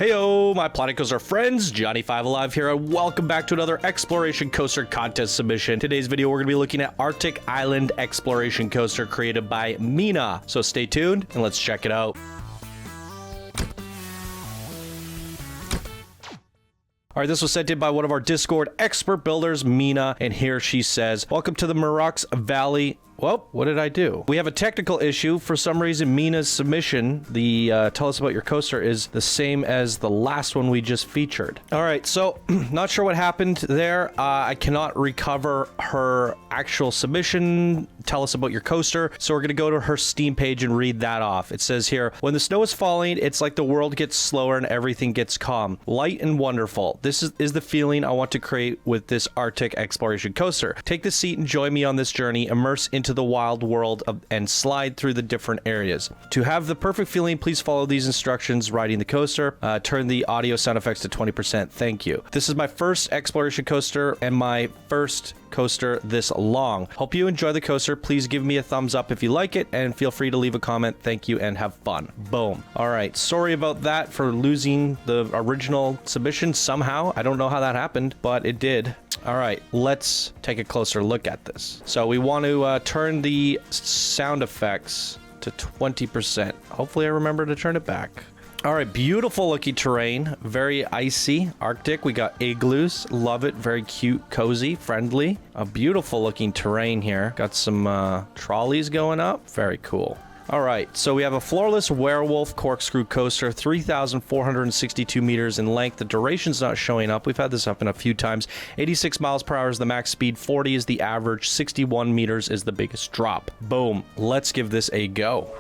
Heyo, my Planet Coaster friends, Johnny 5 Alive here, and welcome back to another Exploration Coaster contest submission. Today's video, we're going to be looking at Arctic Island Exploration Coaster created by Mina. So stay tuned and let's check it out. All right, this was sent in by one of our Discord expert builders, Mina, and here she says, welcome to the Murrox Valley. Well, what did I do? We have a technical issue. For some reason, Mina's submission, the tell us about your coaster, is the same as the last one we just featured. All right, so not sure what happened there. I cannot recover her actual submission. Tell us about your coaster. So we're going to go to her Steam page and read that off. It says here, when the snow is falling, it's like the world gets slower and everything gets calm. Light and wonderful. This is the feeling I want to create with this Arctic exploration coaster. Take the seat and join me on this journey. Immerse into the wild world and slide through the different areas. To have the perfect feeling, please follow these instructions riding the coaster. Turn the audio sound effects to 20%. Thank you. This is my first exploration coaster and my first coaster this long. Hope you enjoy the coaster. Please give me a thumbs up if you like it and feel free to leave a comment. Thank you and have fun. Boom. All right. Sorry about that for losing the original submission somehow. I don't know how that happened, but it did. All right, let's take a closer look at this. So we want to turn the sound effects to 20%. Hopefully I remember to turn it back. All right, beautiful looking terrain, very icy, Arctic. We got igloos, love it, very cute, cozy, friendly. A beautiful looking terrain here. Got some trolleys going up, very cool. All right, so we have a floorless werewolf corkscrew coaster, 3,462 meters in length. The duration's not showing up. We've had this up in a few times. 86 miles per hour is the max speed, 40 is the average, 61 meters is the biggest drop. Boom, let's give this a go.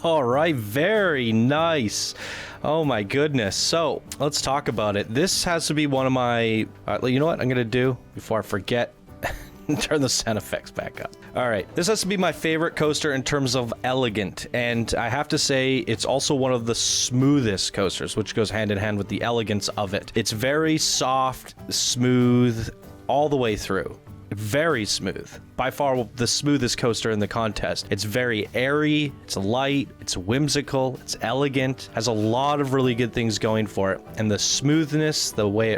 All right, very nice. Oh my goodness. So let's talk about it. This has to be one of my, you know what I'm gonna do before I forget? Turn the sound effects back up. All right, this has to be my favorite coaster in terms of elegant, and I have to say it's also one of the smoothest coasters, which goes hand in hand with the elegance of it. It's very soft, smooth all the way through. Very smooth. By far the smoothest coaster in the contest. It's very airy, it's light, it's whimsical, it's elegant, has a lot of really good things going for it. And the smoothness, the way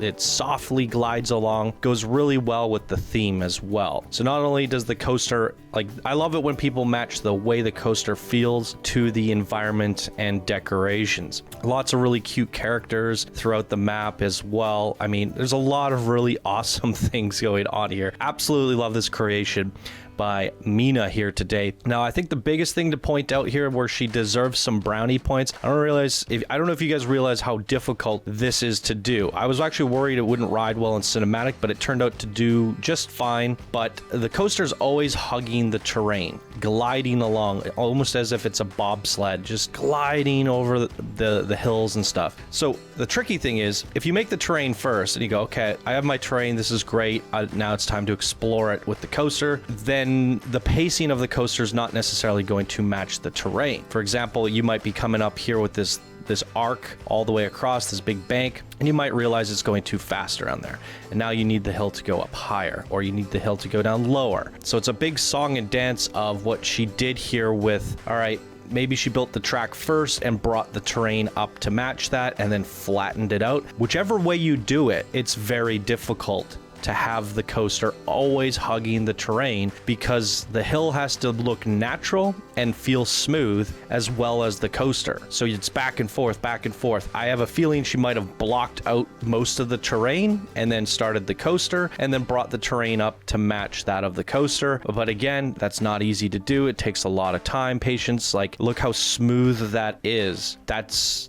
it softly glides along, goes really well with the theme as well. So not only does the coaster, like, I love it when people match the way the coaster feels to the environment and decorations. Lots of really cute characters throughout the map as well. I mean, there's a lot of really awesome things going on here. Absolutely love this creation by Mina here today. Now, I think the biggest thing to point out here where she deserves some brownie points, I don't know if you guys realize how difficult this is to do. I was actually worried it wouldn't ride well in cinematic, but it turned out to do just fine. But the coaster's always hugging the terrain, gliding along, almost as if it's a bobsled, just gliding over the hills and stuff. So the tricky thing is, if you make the terrain first and you go, okay, I have my terrain, this is great, now it's time to explore it with the coaster, then the pacing of the coaster is not necessarily going to match the terrain. For example, you might be coming up here with this arc all the way across this big bank, and you might realize it's going too fast around there. And now you need the hill to go up higher, or you need the hill to go down lower. So it's a big song and dance of what she did here with, all right, maybe she built the track first and brought the terrain up to match that and then flattened it out. Whichever way you do it, it's very difficult to have the coaster always hugging the terrain, because the hill has to look natural and feel smooth as well as the coaster. So it's back and forth, back and forth. I have a feeling she might have blocked out most of the terrain and then started the coaster and then brought the terrain up to match that of the coaster. But again, that's not easy to do. It takes a lot of time, patience. Like, look how smooth that is. That's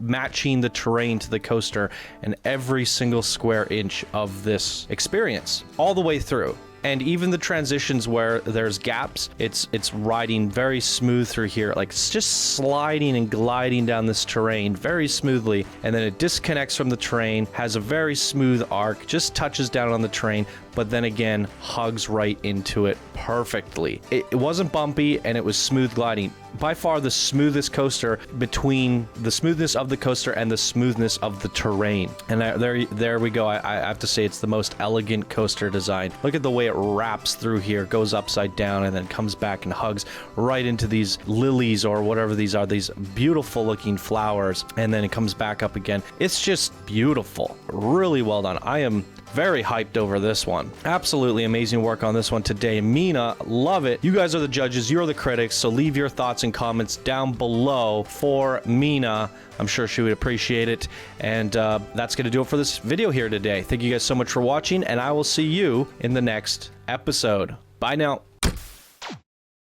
matching the terrain to the coaster and every single square inch of this experience all the way through. And even the transitions where there's gaps, it's riding very smooth through here. Like, it's just sliding and gliding down this terrain very smoothly. And then it disconnects from the terrain, has a very smooth arc, just touches down on the terrain, but then again, hugs right into it perfectly. It wasn't bumpy, and it was smooth gliding. By far the smoothest coaster between the smoothness of the coaster and the smoothness of the terrain. And there we go. I have to say it's the most elegant coaster design. Look at the way it wraps through here, goes upside down, and then comes back and hugs right into these lilies or whatever these are, these beautiful looking flowers, and then it comes back up again. It's just beautiful. Really well done. I am very hyped over this one. Absolutely amazing work on this one today. Mina, love it. You guys are the judges. You're the critics. So leave your thoughts and comments down below for Mina. I'm sure she would appreciate it. And that's going to do it for this video here today. Thank you guys so much for watching, and I will see you in the next episode. Bye now.